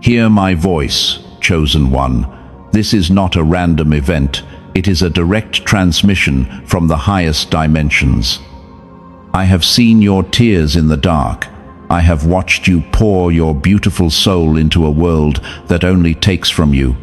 Hear my voice, chosen one. This is not a random event. It is a direct transmission from the highest dimensions. I have seen your tears in the dark. I have watched you pour your beautiful soul into a world that only takes from you.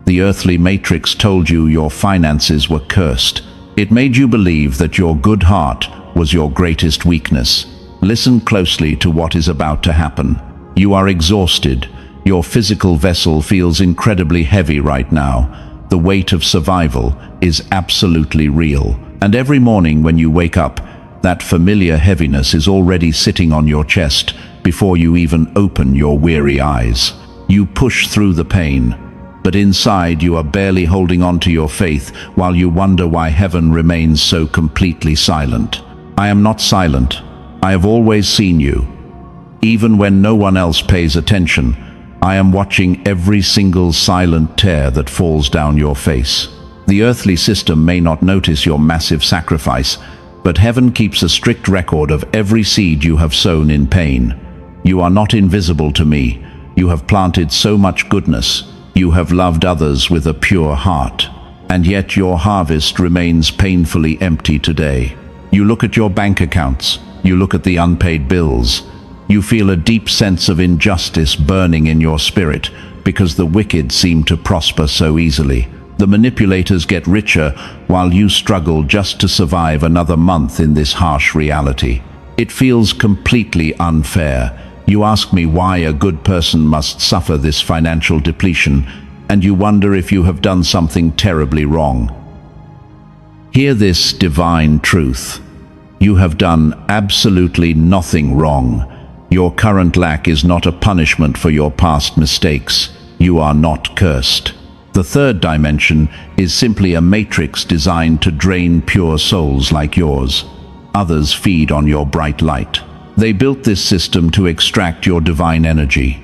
The earthly matrix told you your finances were cursed. It made you believe that your good heart was your greatest weakness. Listen closely to what is about to happen. You are exhausted. Your physical vessel feels incredibly heavy right now. The weight of survival is absolutely real. And every morning when you wake up, that familiar heaviness is already sitting on your chest before you even open your weary eyes. You push through the pain, but inside you are barely holding on to your faith while you wonder why heaven remains so completely silent. I am not silent. I have always seen you. Even when no one else pays attention, I am watching every single silent tear that falls down your face. The earthly system may not notice your massive sacrifice, but heaven keeps a strict record of every seed you have sown in pain. You are not invisible to me. You have planted so much goodness. You have loved others with a pure heart. And yet your harvest remains painfully empty today. You look at your bank accounts. You look at the unpaid bills. You feel a deep sense of injustice burning in your spirit because the wicked seem to prosper so easily. The manipulators get richer while you struggle just to survive another month in this harsh reality. It feels completely unfair. You ask me why a good person must suffer this financial depletion, and you wonder if you have done something terribly wrong. Hear this divine truth. You have done absolutely nothing wrong. Your current lack is not a punishment for your past mistakes. You are not cursed. The third dimension is simply a matrix designed to drain pure souls like yours. Others feed on your bright light. They built this system to extract your divine energy.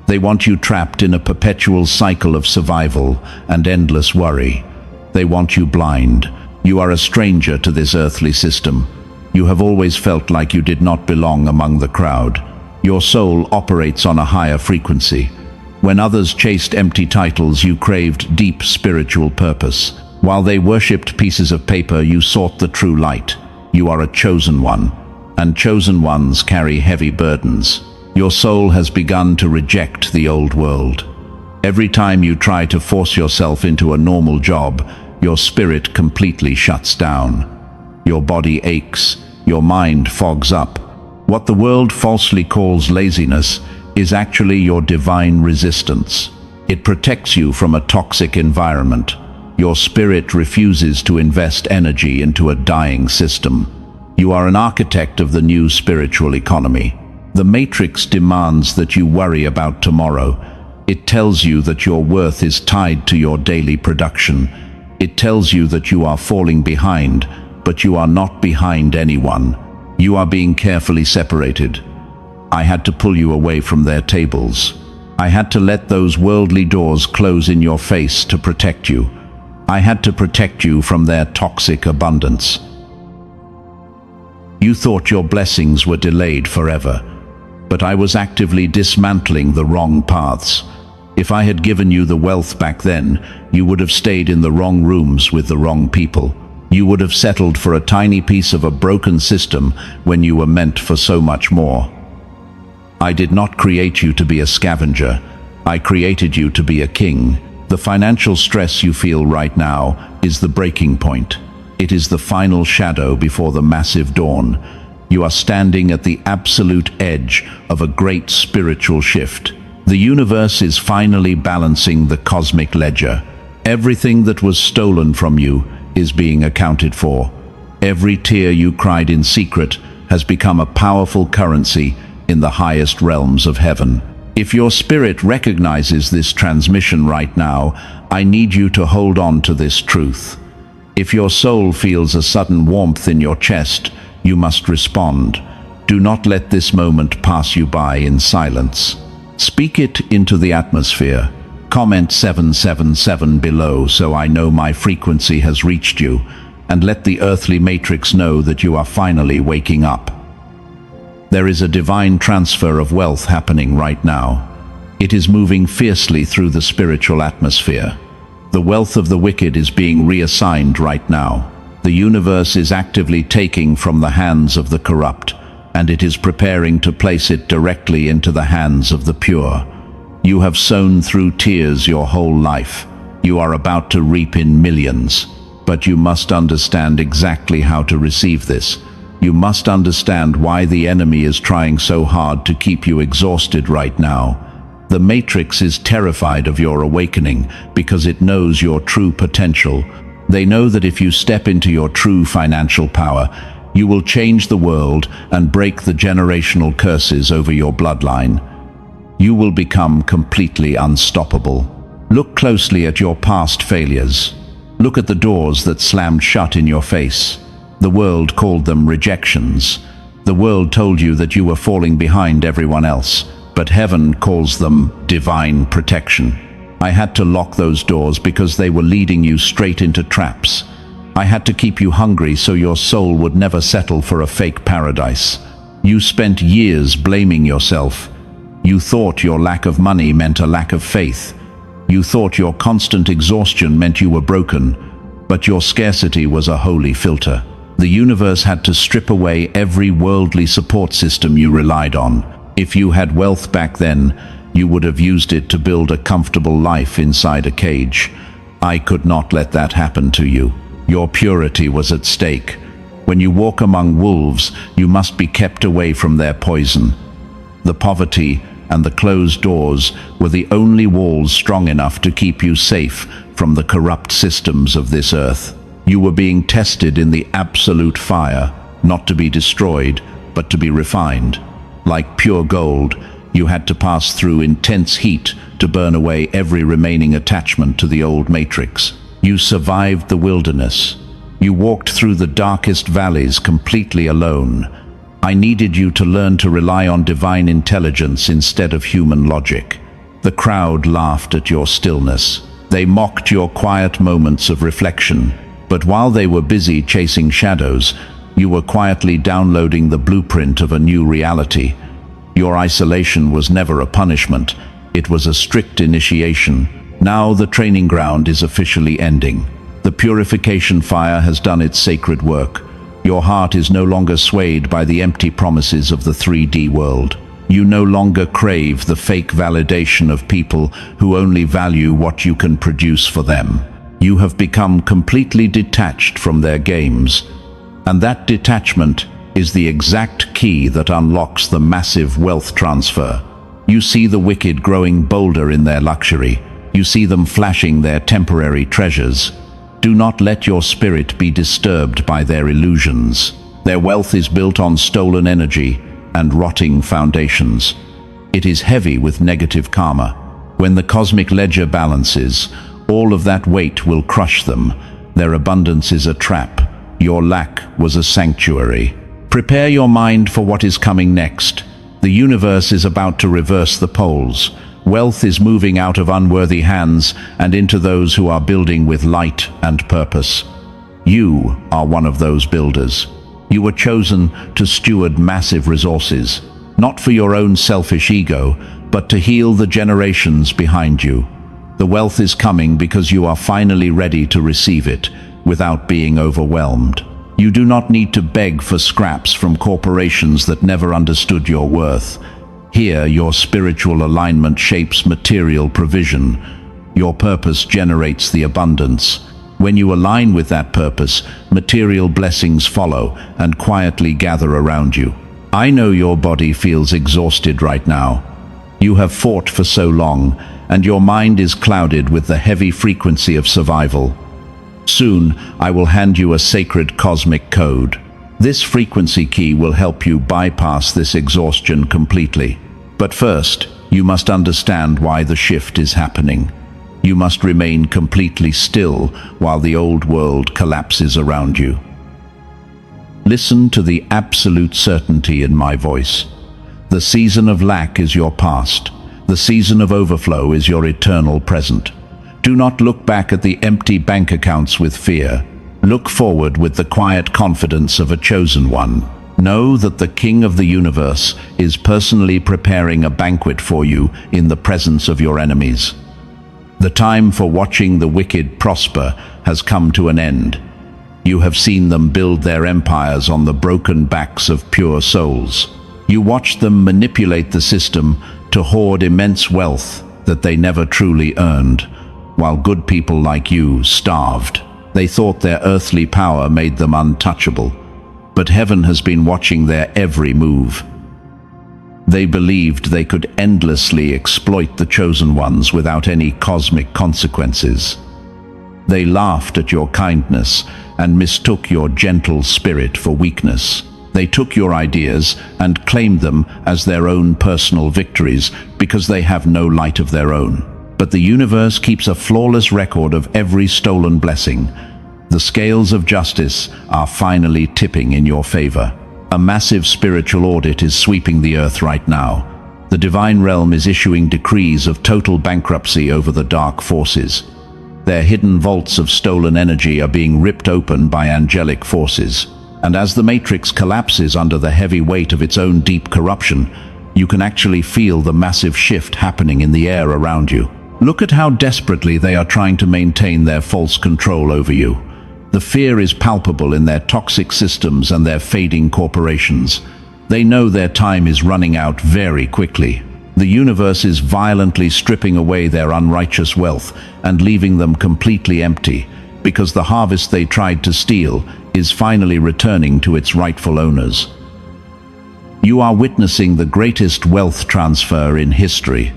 They want you trapped in a perpetual cycle of survival and endless worry. They want you blind. You are a stranger to this earthly system. You have always felt like you did not belong among the crowd. Your soul operates on a higher frequency. When others chased empty titles, you craved deep spiritual purpose. While they worshipped pieces of paper, you sought the true light. You are a chosen one, and chosen ones carry heavy burdens. Your soul has begun to reject the old world. Every time you try to force yourself into a normal job, your spirit completely shuts down. Your body aches, your mind fogs up. What the world falsely calls laziness is actually your divine resistance. It protects you from a toxic environment. Your spirit refuses to invest energy into a dying system. You are an architect of the new spiritual economy. The matrix demands that you worry about tomorrow. It tells you that your worth is tied to your daily production. It tells you that you are falling behind, but you are not behind anyone. You are being carefully separated. I had to pull you away from their tables. I had to let those worldly doors close in your face to protect you. I had to protect you from their toxic abundance. You thought your blessings were delayed forever, but I was actively dismantling the wrong paths. If I had given you the wealth back then, you would have stayed in the wrong rooms with the wrong people. You would have settled for a tiny piece of a broken system when you were meant for so much more. I did not create you to be a scavenger. I created you to be a king. The financial stress you feel right now is the breaking point. It is the final shadow before the massive dawn. You are standing at the absolute edge of a great spiritual shift. The universe is finally balancing the cosmic ledger. Everything that was stolen from you is being accounted for. Every tear you cried in secret has become a powerful currency in the highest realms of heaven. If your spirit recognizes this transmission right now, I need you to hold on to this truth. If your soul feels a sudden warmth in your chest, you must respond. Do not let this moment pass you by in silence. Speak it into the atmosphere. Comment 777 below so I know my frequency has reached you, and let the earthly matrix know that you are finally waking up. There is a divine transfer of wealth happening right now. It is moving fiercely through the spiritual atmosphere. The wealth of the wicked is being reassigned right now. The universe is actively taking from the hands of the corrupt, and it is preparing to place it directly into the hands of the pure. You have sown through tears your whole life. You are about to reap in millions. But you must understand exactly how to receive this. You must understand why the enemy is trying so hard to keep you exhausted right now. The Matrix is terrified of your awakening because it knows your true potential. They know that if you step into your true financial power, you will change the world and break the generational curses over your bloodline. You will become completely unstoppable. Look closely at your past failures. Look at the doors that slammed shut in your face. The world called them rejections. The world told you that you were falling behind everyone else, but heaven calls them divine protection. I had to lock those doors because they were leading you straight into traps. I had to keep you hungry so your soul would never settle for a fake paradise. You spent years blaming yourself. You thought your lack of money meant a lack of faith. You thought your constant exhaustion meant you were broken, but your scarcity was a holy filter. The universe had to strip away every worldly support system you relied on. If you had wealth back then, you would have used it to build a comfortable life inside a cage. I could not let that happen to you. Your purity was at stake. When you walk among wolves, you must be kept away from their poison. The poverty and the closed doors were the only walls strong enough to keep you safe from the corrupt systems of this earth. You were being tested in the absolute fire, not to be destroyed, but to be refined. Like pure gold, you had to pass through intense heat to burn away every remaining attachment to the old matrix. You survived the wilderness. You walked through the darkest valleys completely alone. I needed you to learn to rely on divine intelligence instead of human logic. The crowd laughed at your stillness. They mocked your quiet moments of reflection. But while they were busy chasing shadows, you were quietly downloading the blueprint of a new reality. Your isolation was never a punishment. It was a strict initiation. Now the training ground is officially ending. The purification fire has done its sacred work. Your heart is no longer swayed by the empty promises of the 3D world. You no longer crave the fake validation of people who only value what you can produce for them. You have become completely detached from their games, and that detachment is the exact key that unlocks the massive wealth transfer. You see the wicked growing bolder in their luxury. You see them flashing their temporary treasures. Do not let your spirit be disturbed by their illusions. Their wealth is built on stolen energy and rotting foundations. It is heavy with negative karma. When the cosmic ledger balances, all of that weight will crush them. Their abundance is a trap. Your lack was a sanctuary. Prepare your mind for what is coming next. The universe is about to reverse the poles. Wealth is moving out of unworthy hands and into those who are building with light and purpose. You are one of those builders. You were chosen to steward massive resources, not for your own selfish ego, but to heal the generations behind you. The wealth is coming because you are finally ready to receive it without being overwhelmed. You do not need to beg for scraps from corporations that never understood your worth. Here, your spiritual alignment shapes material provision. Your purpose generates the abundance. When you align with that purpose, material blessings follow and quietly gather around you. I know your body feels exhausted right now. You have fought for so long, and your mind is clouded with the heavy frequency of survival. Soon, I will hand you a sacred cosmic code. This frequency key will help you bypass this exhaustion completely. But first, you must understand why the shift is happening. You must remain completely still while the old world collapses around you. Listen to the absolute certainty in my voice. The season of lack is your past. The season of overflow is your eternal present. Do not look back at the empty bank accounts with fear. Look forward with the quiet confidence of a chosen one. Know that the King of the universe is personally preparing a banquet for you in the presence of your enemies. The time for watching the wicked prosper has come to an end. You have seen them build their empires on the broken backs of pure souls. You watched them manipulate the system to hoard immense wealth that they never truly earned, while good people like you starved. They thought their earthly power made them untouchable, but heaven has been watching their every move. They believed they could endlessly exploit the chosen ones without any cosmic consequences. They laughed at your kindness and mistook your gentle spirit for weakness. They took your ideas and claimed them as their own personal victories because they have no light of their own. But the universe keeps a flawless record of every stolen blessing. The scales of justice are finally tipping in your favor. A massive spiritual audit is sweeping the earth right now. The divine realm is issuing decrees of total bankruptcy over the dark forces. Their hidden vaults of stolen energy are being ripped open by angelic forces. And as the matrix collapses under the heavy weight of its own deep corruption, you can actually feel the massive shift happening in the air around you. Look at how desperately they are trying to maintain their false control over you. The fear is palpable in their toxic systems and their fading corporations. They know their time is running out very quickly. The universe is violently stripping away their unrighteous wealth and leaving them completely empty, because the harvest they tried to steal is finally returning to its rightful owners. You are witnessing the greatest wealth transfer in history.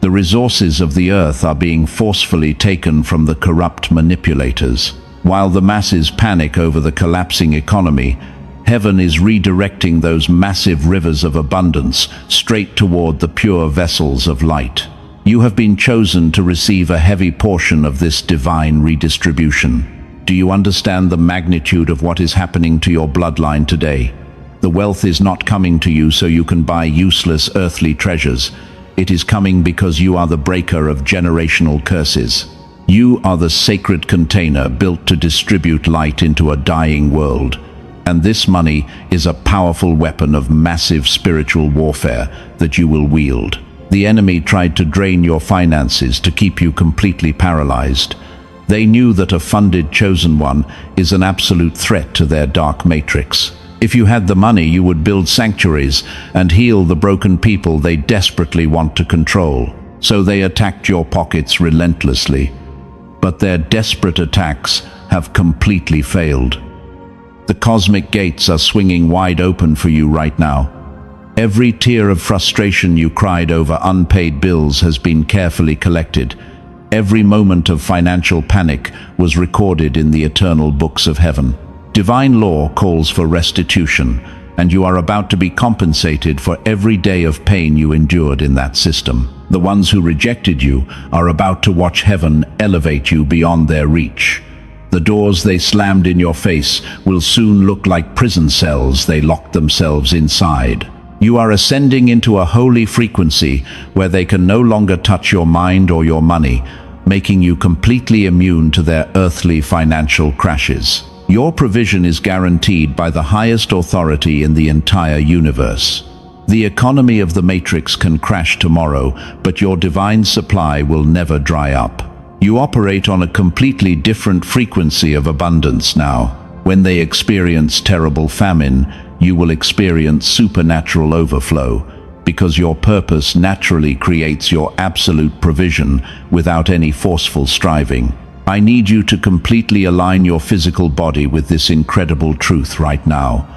The resources of the earth are being forcefully taken from the corrupt manipulators. While the masses panic over the collapsing economy, heaven is redirecting those massive rivers of abundance straight toward the pure vessels of light. You have been chosen to receive a heavy portion of this divine redistribution. Do you understand the magnitude of what is happening to your bloodline today? The wealth is not coming to you so you can buy useless earthly treasures. It is coming because you are the breaker of generational curses. You are the sacred container built to distribute light into a dying world. And this money is a powerful weapon of massive spiritual warfare that you will wield. The enemy tried to drain your finances to keep you completely paralyzed. They knew that a funded chosen one is an absolute threat to their dark matrix. If you had the money, you would build sanctuaries and heal the broken people they desperately want to control. So they attacked your pockets relentlessly. But their desperate attacks have completely failed. The cosmic gates are swinging wide open for you right now. Every tear of frustration you cried over unpaid bills has been carefully collected. Every moment of financial panic was recorded in the eternal books of heaven. Divine law calls for restitution, and you are about to be compensated for every day of pain you endured in that system. The ones who rejected you are about to watch heaven elevate you beyond their reach. The doors they slammed in your face will soon look like prison cells they locked themselves inside. You are ascending into a holy frequency where they can no longer touch your mind or your money, making you completely immune to their earthly financial crashes. Your provision is guaranteed by the highest authority in the entire universe. The economy of the Matrix can crash tomorrow, but your divine supply will never dry up. You operate on a completely different frequency of abundance now. When they experience terrible famine, you will experience supernatural overflow, because your purpose naturally creates your absolute provision without any forceful striving. I need you to completely align your physical body with this incredible truth right now.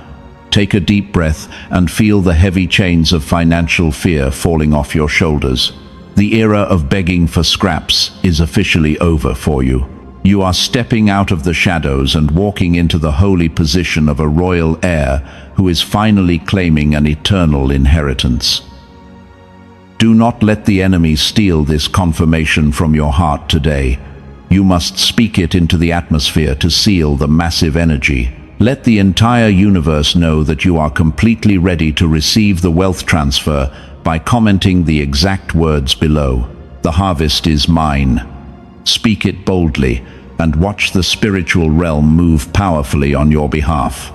Take a deep breath and feel the heavy chains of financial fear falling off your shoulders. The era of begging for scraps is officially over for you. You are stepping out of the shadows and walking into the holy position of a royal heir who is finally claiming an eternal inheritance. Do not let the enemy steal this confirmation from your heart today. You must speak it into the atmosphere to seal the massive energy. Let the entire universe know that you are completely ready to receive the wealth transfer by commenting the exact words below. The harvest is mine. Speak it boldly and watch the spiritual realm move powerfully on your behalf.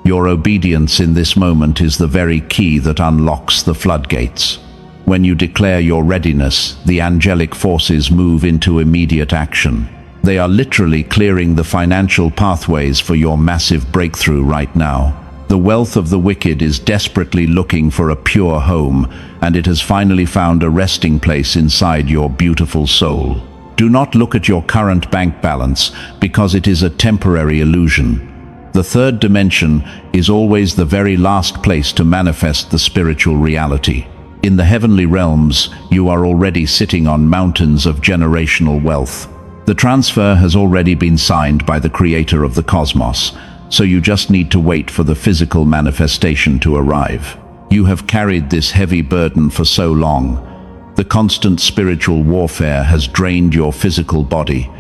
Your obedience in this moment is the very key that unlocks the floodgates. When you declare your readiness, the angelic forces move into immediate action. They are literally clearing the financial pathways for your massive breakthrough right now. The wealth of the wicked is desperately looking for a pure home, and it has finally found a resting place inside your beautiful soul. Do not look at your current bank balance, because it is a temporary illusion. The third dimension is always the very last place to manifest the spiritual reality. In the heavenly realms, you are already sitting on mountains of generational wealth. The transfer has already been signed by the creator of the cosmos, so you just need to wait for the physical manifestation to arrive. You have carried this heavy burden for so long. The constant spiritual warfare has drained your physical body.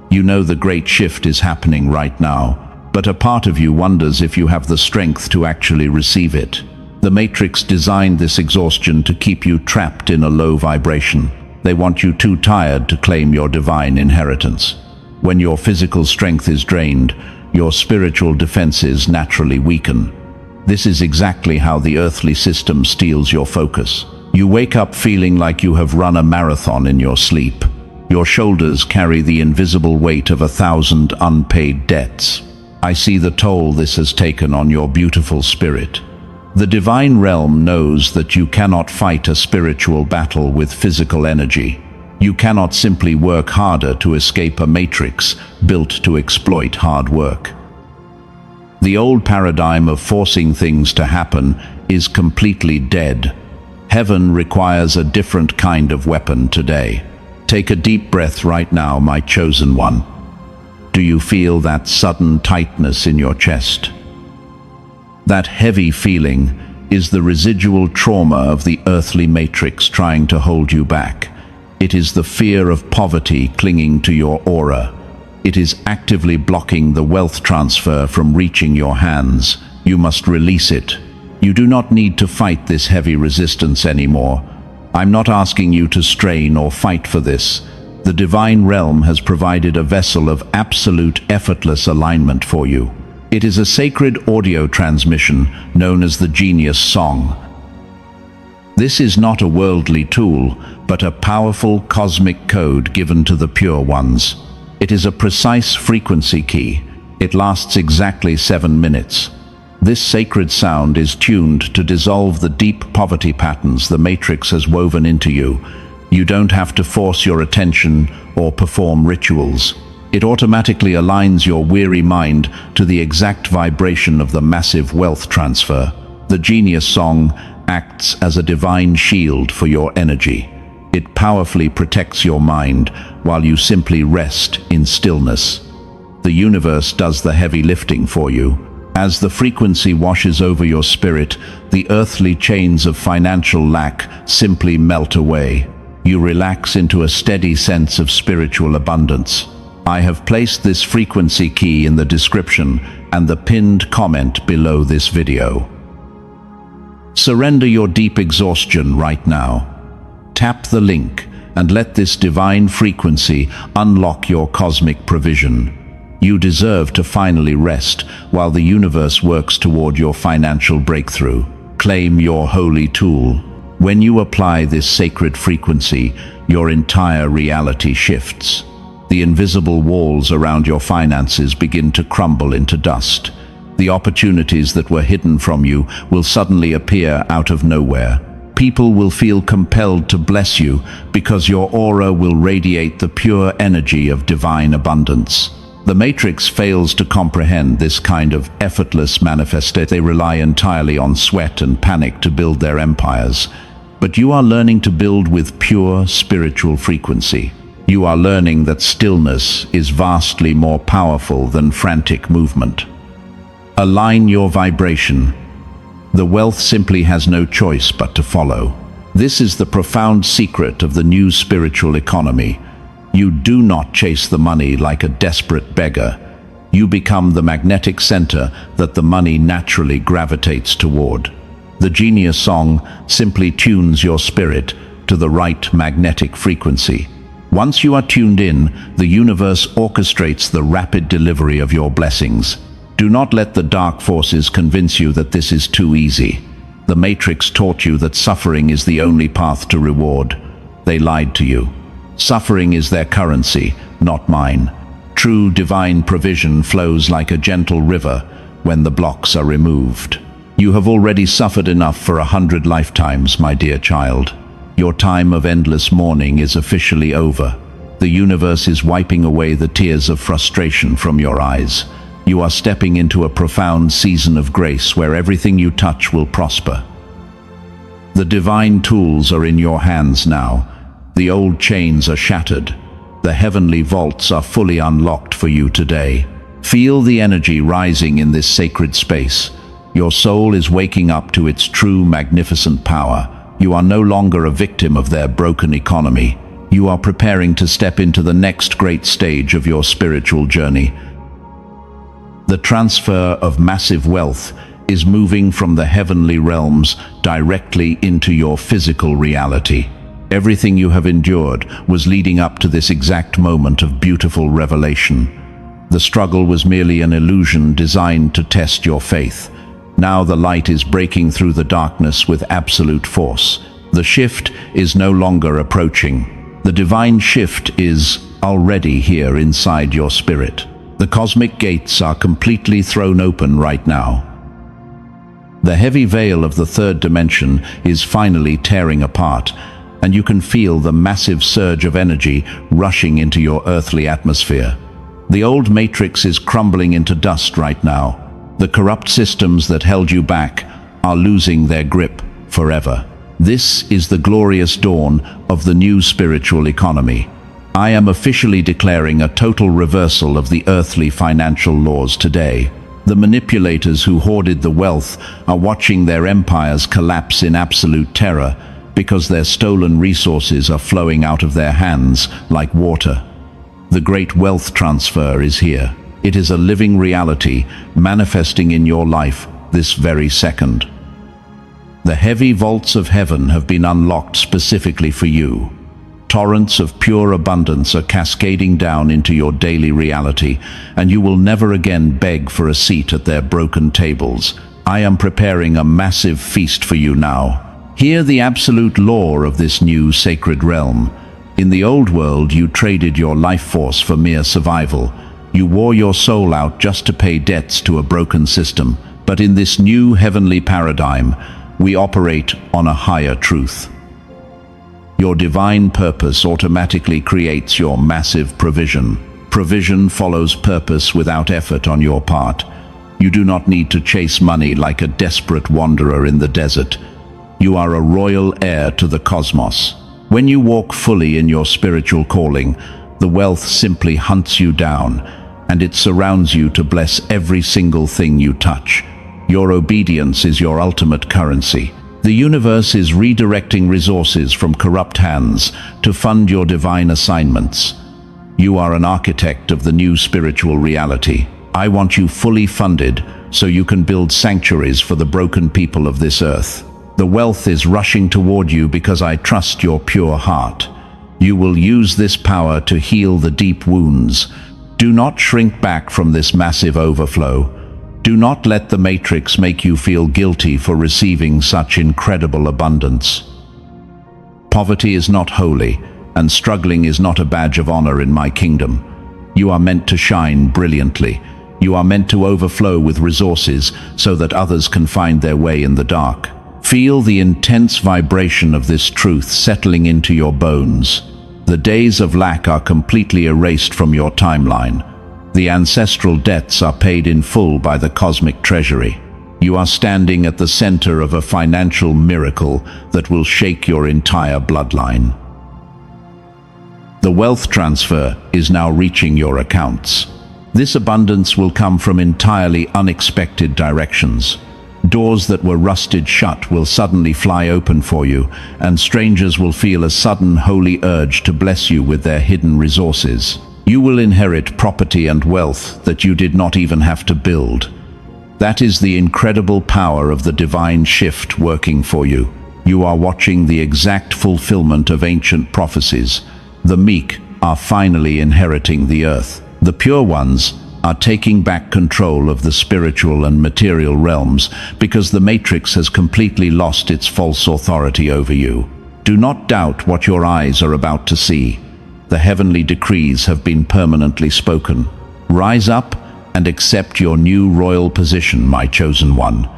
You know the great shift is happening right now, but a part of you wonders if you have the strength to actually receive it. The Matrix designed this exhaustion to keep you trapped in a low vibration. They want you too tired to claim your divine inheritance. When your physical strength is drained, your spiritual defenses naturally weaken. This is exactly how the earthly system steals your focus. You wake up feeling like you have run a marathon in your sleep. Your shoulders carry the invisible weight of 1,000 unpaid debts. I see the toll this has taken on your beautiful spirit. The divine realm knows that you cannot fight a spiritual battle with physical energy. You cannot simply work harder to escape a matrix built to exploit hard work. The old paradigm of forcing things to happen is completely dead. Heaven requires a different kind of weapon today. Take a deep breath right now, my chosen one. Do you feel that sudden tightness in your chest? That heavy feeling is the residual trauma of the earthly matrix trying to hold you back. It is the fear of poverty clinging to your aura. It is actively blocking the wealth transfer from reaching your hands. You must release it. You do not need to fight this heavy resistance anymore. I'm not asking you to strain or fight for this. The divine realm has provided a vessel of absolute effortless alignment for you. It is a sacred audio transmission known as the Genius Song. This is not a worldly tool, but a powerful cosmic code given to the pure ones. It is a precise frequency key. It lasts exactly 7 minutes. This sacred sound is tuned to dissolve the deep poverty patterns the Matrix has woven into you. You don't have to force your attention or perform rituals. It automatically aligns your weary mind to the exact vibration of the massive wealth transfer. The Genius Song acts as a divine shield for your energy. It powerfully protects your mind while you simply rest in stillness. The universe does the heavy lifting for you. As the frequency washes over your spirit, the earthly chains of financial lack simply melt away. You relax into a steady sense of spiritual abundance. I have placed this frequency key in the description and the pinned comment below this video. Surrender your deep exhaustion right now. Tap the link and let this divine frequency unlock your cosmic provision. You deserve to finally rest while the universe works toward your financial breakthrough. Claim your holy tool. When you apply this sacred frequency, your entire reality shifts. The invisible walls around your finances begin to crumble into dust. The opportunities that were hidden from you will suddenly appear out of nowhere. People will feel compelled to bless you because your aura will radiate the pure energy of divine abundance. The Matrix fails to comprehend this kind of effortless manifestation. They rely entirely on sweat and panic to build their empires. But you are learning to build with pure spiritual frequency. You are learning that stillness is vastly more powerful than frantic movement. Align your vibration. The wealth simply has no choice but to follow. This is the profound secret of the new spiritual economy. You do not chase the money like a desperate beggar. You become the magnetic center that the money naturally gravitates toward. The Genius Song simply tunes your spirit to the right magnetic frequency. Once you are tuned in, the universe orchestrates the rapid delivery of your blessings. Do not let the dark forces convince you that this is too easy. The Matrix taught you that suffering is the only path to reward. They lied to you. Suffering is their currency, not mine. True divine provision flows like a gentle river when the blocks are removed. You have already suffered enough for 100 lifetimes, my dear child. Your time of endless mourning is officially over. The universe is wiping away the tears of frustration from your eyes. You are stepping into a profound season of grace where everything you touch will prosper. The divine tools are in your hands now. The old chains are shattered. The heavenly vaults are fully unlocked for you today. Feel the energy rising in this sacred space. Your soul is waking up to its true magnificent power. You are no longer a victim of their broken economy. You are preparing to step into the next great stage of your spiritual journey. The transfer of massive wealth is moving from the heavenly realms directly into your physical reality. Everything you have endured was leading up to this exact moment of beautiful revelation. The struggle was merely an illusion designed to test your faith. Now the light is breaking through the darkness with absolute force. The shift is no longer approaching. The divine shift is already here inside your spirit. The cosmic gates are completely thrown open right now. The heavy veil of the third dimension is finally tearing apart, and you can feel the massive surge of energy rushing into your earthly atmosphere. The old matrix is crumbling into dust right now. The corrupt systems that held you back are losing their grip forever. This is the glorious dawn of the new spiritual economy. I am officially declaring a total reversal of the earthly financial laws today. The manipulators who hoarded the wealth are watching their empires collapse in absolute terror because their stolen resources are flowing out of their hands like water. The great wealth transfer is here. It is a living reality manifesting in your life this very second. The heavy vaults of heaven have been unlocked specifically for you. Torrents of pure abundance are cascading down into your daily reality, and you will never again beg for a seat at their broken tables. I am preparing a massive feast for you now. Hear the absolute law of this new sacred realm. In the old world, you traded your life force for mere survival. You wore your soul out just to pay debts to a broken system. But in this new heavenly paradigm, we operate on a higher truth. Your divine purpose automatically creates your massive provision. Provision follows purpose without effort on your part. You do not need to chase money like a desperate wanderer in the desert. You are a royal heir to the cosmos. When you walk fully in your spiritual calling, the wealth simply hunts you down, and it surrounds you to bless every single thing you touch. Your obedience is your ultimate currency. The universe is redirecting resources from corrupt hands to fund your divine assignments. You are an architect of the new spiritual reality. I want you fully funded so you can build sanctuaries for the broken people of this earth. The wealth is rushing toward you because I trust your pure heart. You will use this power to heal the deep wounds. Do not shrink back from this massive overflow. Do not let the matrix make you feel guilty for receiving such incredible abundance. Poverty is not holy, and struggling is not a badge of honor in my kingdom. You are meant to shine brilliantly. You are meant to overflow with resources so that others can find their way in the dark. Feel the intense vibration of this truth settling into your bones. The days of lack are completely erased from your timeline. The ancestral debts are paid in full by the cosmic treasury. You are standing at the center of a financial miracle that will shake your entire bloodline. The wealth transfer is now reaching your accounts. This abundance will come from entirely unexpected directions. Doors that were rusted shut will suddenly fly open for you, and strangers will feel a sudden holy urge to bless you with their hidden resources. You will inherit property and wealth that you did not even have to build. That is the incredible power of the divine shift working for you. You are watching the exact fulfillment of ancient prophecies. The meek are finally inheriting the earth. The pure ones are taking back control of the spiritual and material realms because the Matrix has completely lost its false authority over you. Do not doubt what your eyes are about to see. The heavenly decrees have been permanently spoken. Rise up and accept your new royal position, my chosen one.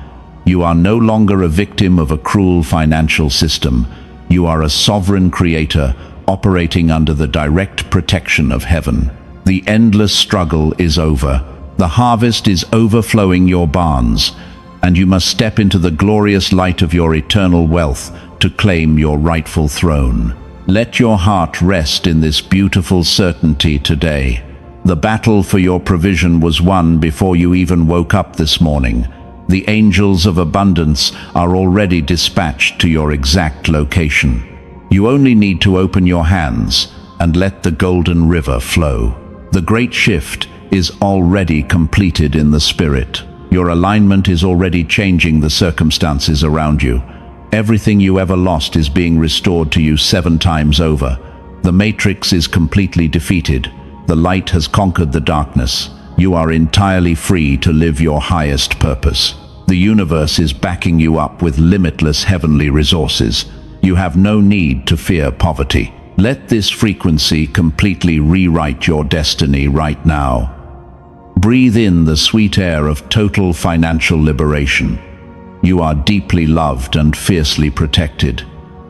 You are no longer a victim of a cruel financial system. You are a sovereign creator operating under the direct protection of heaven. The endless struggle is over. The harvest is overflowing your barns, and you must step into the glorious light of your eternal wealth to claim your rightful throne. Let your heart rest in this beautiful certainty today. The battle for your provision was won before you even woke up this morning. The angels of abundance are already dispatched to your exact location. You only need to open your hands and let the golden river flow. The great shift is already completed in the spirit. Your alignment is already changing the circumstances around you. Everything you ever lost is being restored to you 7 times over. The Matrix is completely defeated. The light has conquered the darkness. You are entirely free to live your highest purpose. The universe is backing you up with limitless heavenly resources. You have no need to fear poverty. Let this frequency completely rewrite your destiny right now. Breathe in the sweet air of total financial liberation. You are deeply loved and fiercely protected.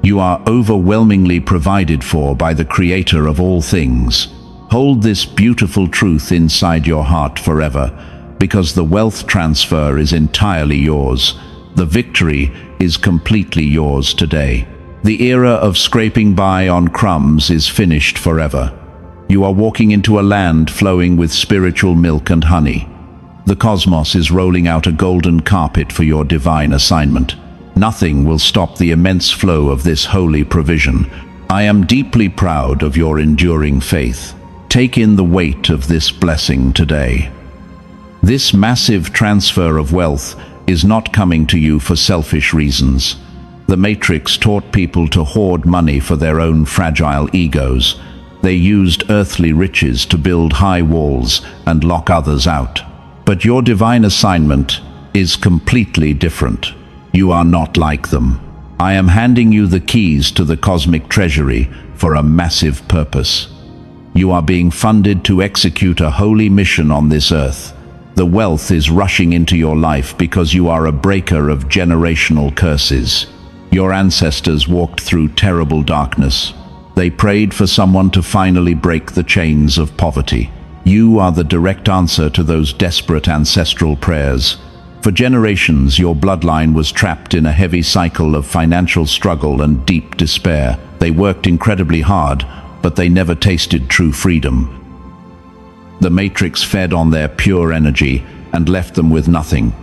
You are overwhelmingly provided for by the Creator of all things. Hold this beautiful truth inside your heart forever, because the wealth transfer is entirely yours. The victory is completely yours today. The era of scraping by on crumbs is finished forever. You are walking into a land flowing with spiritual milk and honey. The cosmos is rolling out a golden carpet for your divine assignment. Nothing will stop the immense flow of this holy provision. I am deeply proud of your enduring faith. Take in the weight of this blessing today. This massive transfer of wealth is not coming to you for selfish reasons. The Matrix taught people to hoard money for their own fragile egos. They used earthly riches to build high walls and lock others out. But your divine assignment is completely different. You are not like them. I am handing you the keys to the cosmic treasury for a massive purpose. You are being funded to execute a holy mission on this earth. The wealth is rushing into your life because you are a breaker of generational curses. Your ancestors walked through terrible darkness. They prayed for someone to finally break the chains of poverty. You are the direct answer to those desperate ancestral prayers. For generations, your bloodline was trapped in a heavy cycle of financial struggle and deep despair. They worked incredibly hard, but they never tasted true freedom. The Matrix fed on their pure energy and left them with nothing.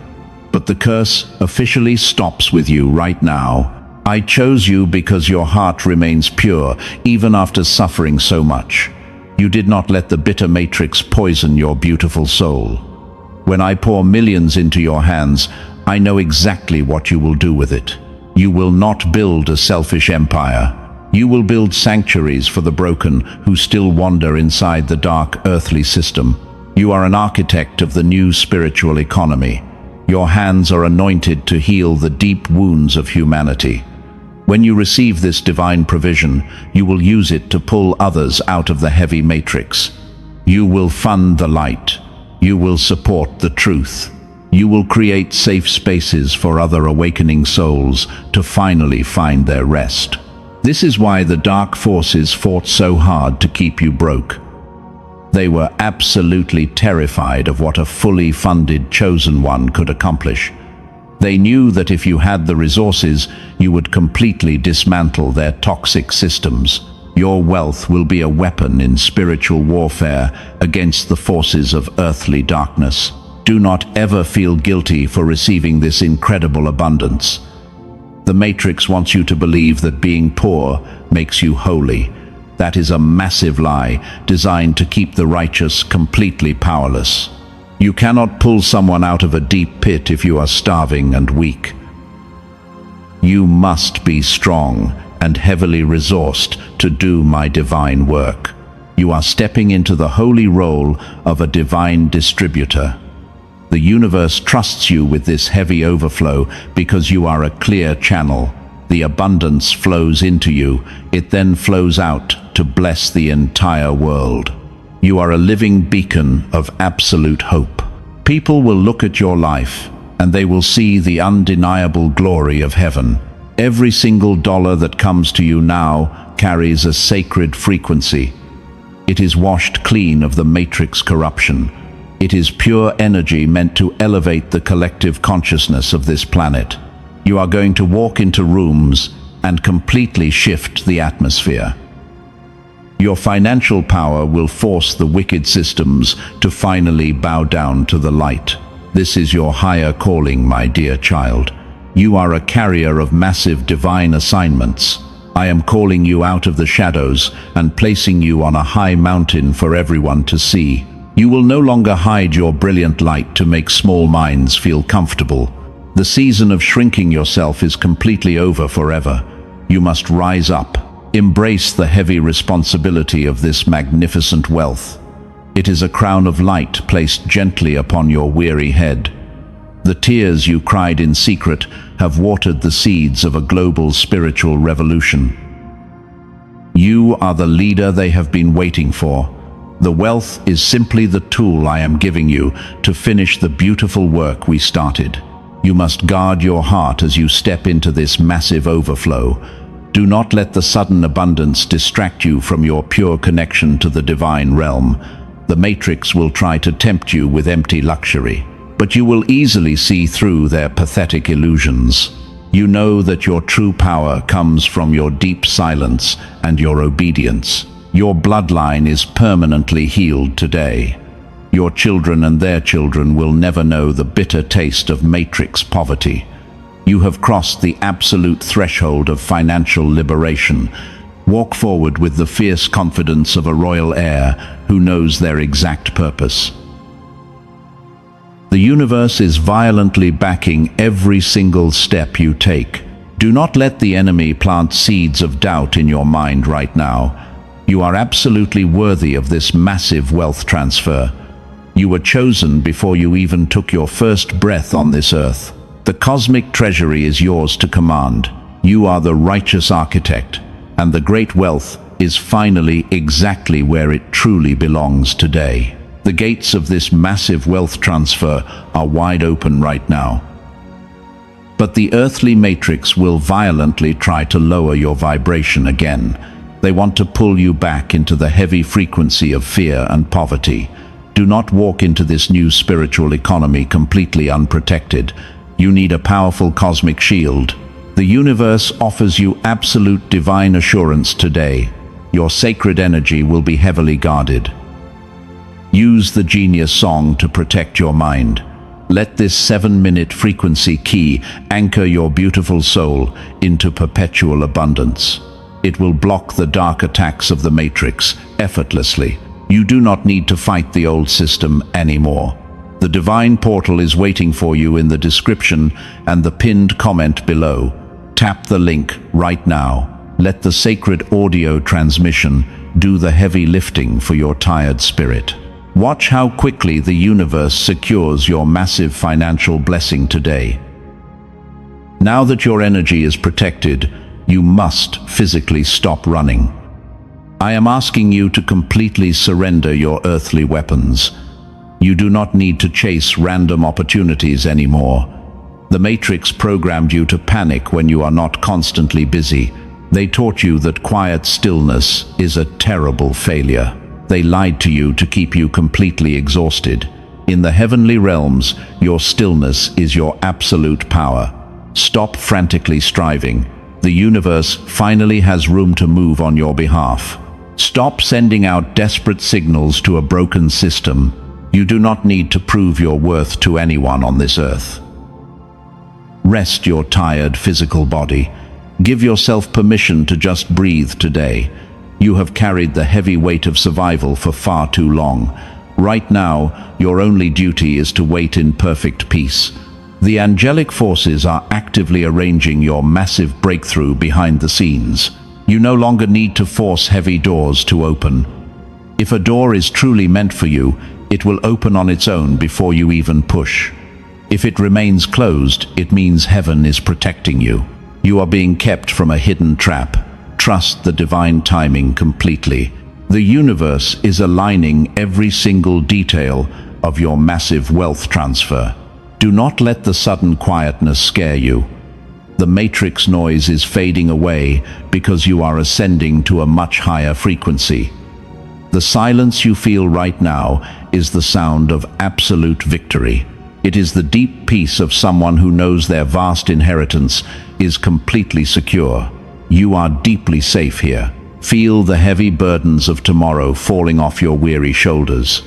But the curse officially stops with you right now. I chose you because your heart remains pure, even after suffering so much. You did not let the bitter Matrix poison your beautiful soul. When I pour millions into your hands, I know exactly what you will do with it. You will not build a selfish empire. You will build sanctuaries for the broken who still wander inside the dark earthly system. You are an architect of the new spiritual economy. Your hands are anointed to heal the deep wounds of humanity. When you receive this divine provision, you will use it to pull others out of the heavy matrix. You will fund the light. You will support the truth. You will create safe spaces for other awakening souls to finally find their rest. This is why the dark forces fought so hard to keep you broke. They were absolutely terrified of what a fully funded chosen one could accomplish. They knew that if you had the resources, you would completely dismantle their toxic systems. Your wealth will be a weapon in spiritual warfare against the forces of earthly darkness. Do not ever feel guilty for receiving this incredible abundance. The Matrix wants you to believe that being poor makes you holy. That is a massive lie designed to keep the righteous completely powerless. You cannot pull someone out of a deep pit if you are starving and weak. You must be strong and heavily resourced to do my divine work. You are stepping into the holy role of a divine distributor. The universe trusts you with this heavy overflow because you are a clear channel. The abundance flows into you, it then flows out to bless the entire world. You are a living beacon of absolute hope. People will look at your life, and they will see the undeniable glory of heaven. Every single dollar that comes to you now carries a sacred frequency. It is washed clean of the matrix corruption. It is pure energy meant to elevate the collective consciousness of this planet. You are going to walk into rooms and completely shift the atmosphere. Your financial power will force the wicked systems to finally bow down to the light. This is your higher calling, my dear child. You are a carrier of massive divine assignments. I am calling you out of the shadows and placing you on a high mountain for everyone to see. You will no longer hide your brilliant light to make small minds feel comfortable. The season of shrinking yourself is completely over forever. You must rise up. Embrace the heavy responsibility of this magnificent wealth. It is a crown of light placed gently upon your weary head. The tears you cried in secret have watered the seeds of a global spiritual revolution. You are the leader they have been waiting for. The wealth is simply the tool I am giving you to finish the beautiful work we started. You must guard your heart as you step into this massive overflow. Do not let the sudden abundance distract you from your pure connection to the divine realm. The matrix will try to tempt you with empty luxury, but you will easily see through their pathetic illusions. You know that your true power comes from your deep silence and your obedience. Your bloodline is permanently healed today. Your children and their children will never know the bitter taste of matrix poverty. You have crossed the absolute threshold of financial liberation. Walk forward with the fierce confidence of a royal heir who knows their exact purpose. The universe is violently backing every single step you take. Do not let the enemy plant seeds of doubt in your mind right now. You are absolutely worthy of this massive wealth transfer. You were chosen before you even took your first breath on this earth. The cosmic treasury is yours to command. You are the righteous architect, and the great wealth is finally exactly where it truly belongs today. The gates of this massive wealth transfer are wide open right now. But the earthly matrix will violently try to lower your vibration again. They want to pull you back into the heavy frequency of fear and poverty. Do not walk into this new spiritual economy completely unprotected. You need a powerful cosmic shield. The universe offers you absolute divine assurance today. Your sacred energy will be heavily guarded. Use the genius song to protect your mind. Let this 7-minute frequency key anchor your beautiful soul into perpetual abundance. It will block the dark attacks of the matrix effortlessly. You do not need to fight the old system anymore. The divine portal is waiting for you in the description and the pinned comment below. Tap the link right now. Let the sacred audio transmission do the heavy lifting for your tired spirit. Watch how quickly the universe secures your massive financial blessing today. Now that your energy is protected, you must physically stop running. I am asking you to completely surrender your earthly weapons. You do not need to chase random opportunities anymore. The Matrix programmed you to panic when you are not constantly busy. They taught you that quiet stillness is a terrible failure. They lied to you to keep you completely exhausted. In the heavenly realms, your stillness is your absolute power. Stop frantically striving. The universe finally has room to move on your behalf. Stop sending out desperate signals to a broken system. You do not need to prove your worth to anyone on this earth. Rest your tired physical body. Give yourself permission to just breathe today. You have carried the heavy weight of survival for far too long. Right now, your only duty is to wait in perfect peace. The angelic forces are actively arranging your massive breakthrough behind the scenes. You no longer need to force heavy doors to open. If a door is truly meant for you, it will open on its own before you even push. If it remains closed, it means heaven is protecting you. You are being kept from a hidden trap. Trust the divine timing completely. The universe is aligning every single detail of your massive wealth transfer. Do not let the sudden quietness scare you. The matrix noise is fading away because you are ascending to a much higher frequency. The silence you feel right now is the sound of absolute victory. It is the deep peace of someone who knows their vast inheritance is completely secure. You are deeply safe here. Feel the heavy burdens of tomorrow falling off your weary shoulders.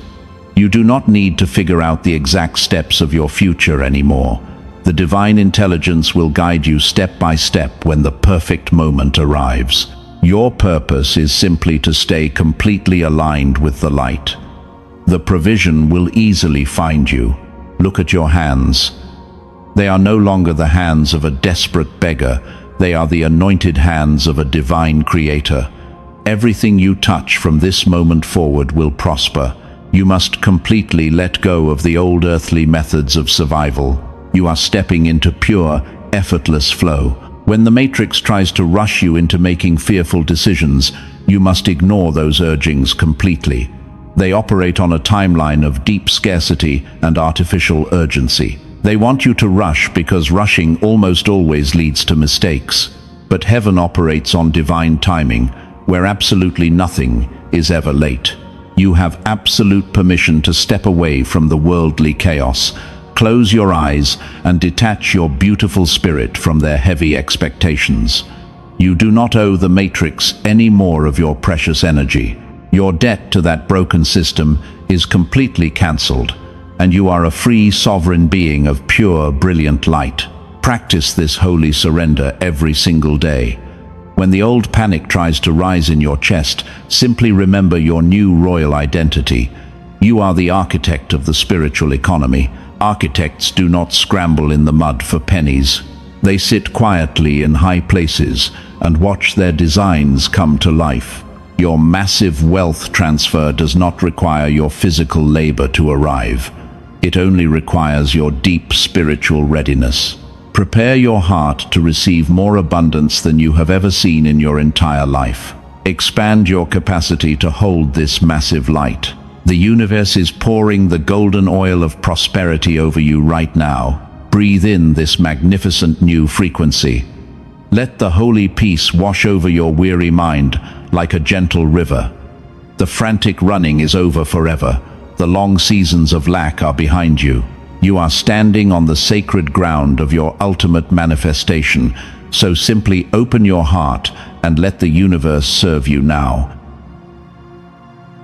You do not need to figure out the exact steps of your future anymore. The divine intelligence will guide you step by step when the perfect moment arrives. Your purpose is simply to stay completely aligned with the light. The provision will easily find you. Look at your hands. They are no longer the hands of a desperate beggar. They are the anointed hands of a divine creator. Everything you touch from this moment forward will prosper. You must completely let go of the old earthly methods of survival. You are stepping into pure, effortless flow. When the matrix tries to rush you into making fearful decisions, you must ignore those urgings completely. They operate on a timeline of deep scarcity and artificial urgency. They want you to rush because rushing almost always leads to mistakes. But heaven operates on divine timing, where absolutely nothing is ever late. You have absolute permission to step away from the worldly chaos. Close your eyes and detach your beautiful spirit from their heavy expectations. You do not owe the matrix any more of your precious energy. Your debt to that broken system is completely cancelled, and you are a free sovereign being of pure, brilliant light. Practice this holy surrender every single day. When the old panic tries to rise in your chest, simply remember your new royal identity. You are the architect of the spiritual economy. Architects do not scramble in the mud for pennies. They sit quietly in high places and watch their designs come to life. Your massive wealth transfer does not require your physical labor to arrive. It only requires your deep spiritual readiness. Prepare your heart to receive more abundance than you have ever seen in your entire life. Expand your capacity to hold this massive light. The universe is pouring the golden oil of prosperity over you right now. Breathe in this magnificent new frequency. Let the holy peace wash over your weary mind like a gentle river. The frantic running is over forever. The long seasons of lack are behind you. You are standing on the sacred ground of your ultimate manifestation, so simply open your heart and let the universe serve you now.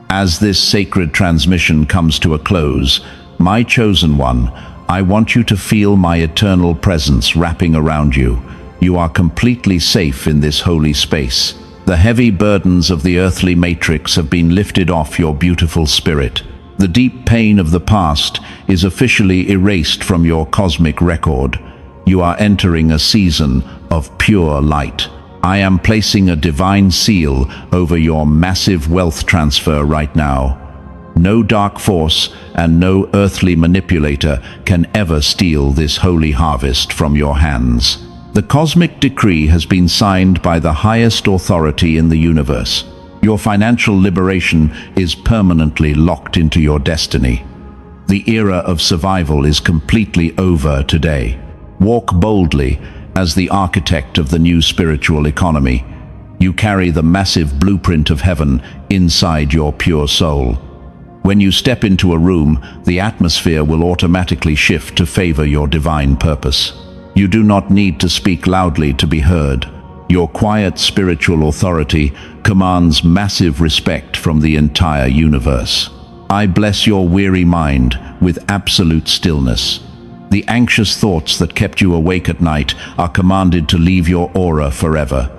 As this sacred transmission comes to a close, my chosen one, I want you to feel my eternal presence wrapping around you. You are completely safe in this holy space. The heavy burdens of the earthly matrix have been lifted off your beautiful spirit. The deep pain of the past is officially erased from your cosmic record. You are entering a season of pure light. I am placing a divine seal over your massive wealth transfer right now. No dark force and no earthly manipulator can ever steal this holy harvest from your hands. The cosmic decree has been signed by the highest authority in the universe. Your financial liberation is permanently locked into your destiny. The era of survival is completely over today. Walk boldly as the architect of the new spiritual economy. You carry the massive blueprint of heaven inside your pure soul. When you step into a room, the atmosphere will automatically shift to favor your divine purpose. You do not need to speak loudly to be heard. Your quiet spiritual authority commands massive respect from the entire universe. I bless your weary mind with absolute stillness. The anxious thoughts that kept you awake at night are commanded to leave your aura forever.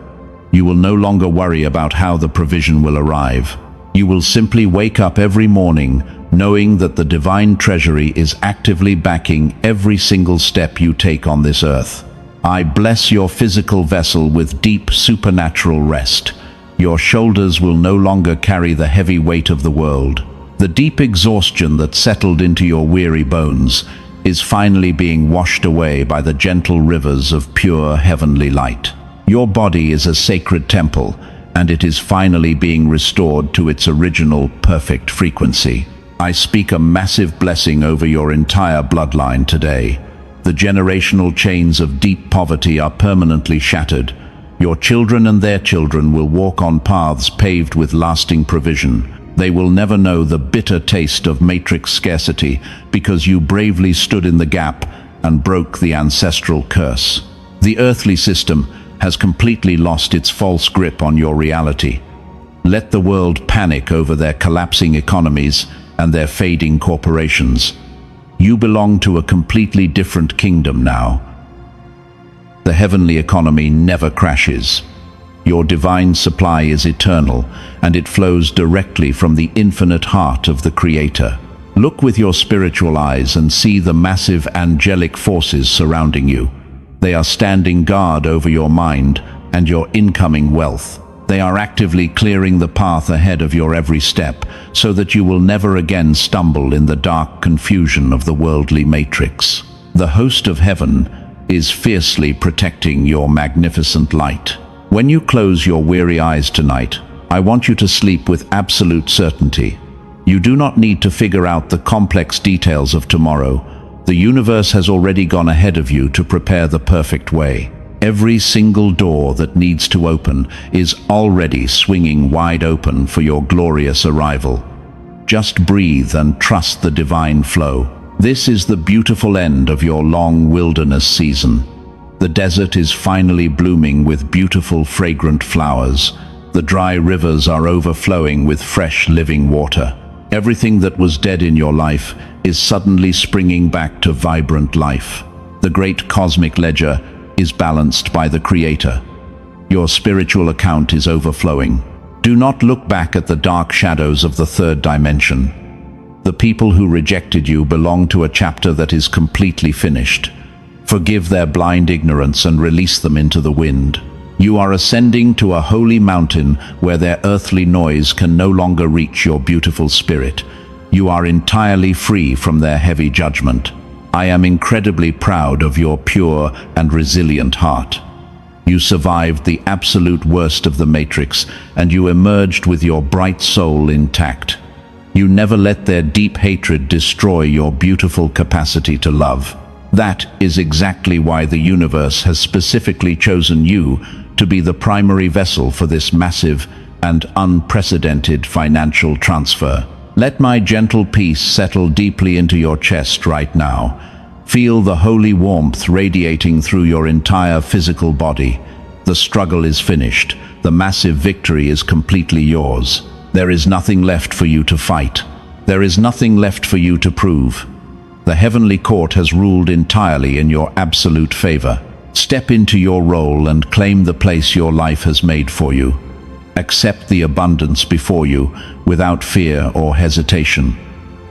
You will no longer worry about how the provision will arrive. You will simply wake up every morning knowing that the divine treasury is actively backing every single step you take on this earth. I bless your physical vessel with deep supernatural rest. Your shoulders will no longer carry the heavy weight of the world. The deep exhaustion that settled into your weary bones is finally being washed away by the gentle rivers of pure heavenly light. Your body is a sacred temple, and it is finally being restored to its original perfect frequency. I speak a massive blessing over your entire bloodline today. The generational chains of deep poverty are permanently shattered. Your children and their children will walk on paths paved with lasting provision. They will never know the bitter taste of matrix scarcity because you bravely stood in the gap and broke the ancestral curse. The earthly system has completely lost its false grip on your reality. Let the world panic over their collapsing economies and their fading corporations. You belong to a completely different kingdom now. The heavenly economy never crashes. Your divine supply is eternal, and it flows directly from the infinite heart of the Creator. Look with your spiritual eyes and see the massive angelic forces surrounding you. They are standing guard over your mind and your incoming wealth. They are actively clearing the path ahead of your every step, so that you will never again stumble in the dark confusion of the worldly matrix. The host of heaven is fiercely protecting your magnificent light. When you close your weary eyes tonight, I want you to sleep with absolute certainty. You do not need to figure out the complex details of tomorrow. The universe has already gone ahead of you to prepare the perfect way. Every single door that needs to open is already swinging wide open for your glorious arrival. Just breathe and trust the divine flow. This is the beautiful end of your long wilderness season. The desert is finally blooming with beautiful, fragrant flowers. The dry rivers are overflowing with fresh, living water. Everything that was dead in your life is suddenly springing back to vibrant life. The great cosmic ledger is balanced by the Creator. Your spiritual account is overflowing. Do not look back at the dark shadows of the third dimension. The people who rejected you belong to a chapter that is completely finished. Forgive their blind ignorance and release them into the wind. You are ascending to a holy mountain where their earthly noise can no longer reach your beautiful spirit. You are entirely free from their heavy judgment. I am incredibly proud of your pure and resilient heart. You survived the absolute worst of the matrix, and you emerged with your bright soul intact. You never let their deep hatred destroy your beautiful capacity to love. That is exactly why the universe has specifically chosen you to be the primary vessel for this massive and unprecedented financial transfer. Let my gentle peace settle deeply into your chest right now. Feel the holy warmth radiating through your entire physical body. The struggle is finished. The massive victory is completely yours. There is nothing left for you to fight. There is nothing left for you to prove. The heavenly court has ruled entirely in your absolute favor. Step into your role and claim the place your life has made for you. Accept the abundance before you without fear or hesitation.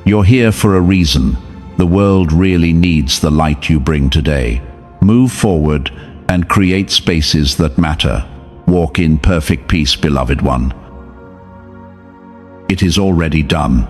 You're here for a reason. The world really needs the light you bring today. Move forward and create spaces that matter. Walk in perfect peace, beloved one. It is already done.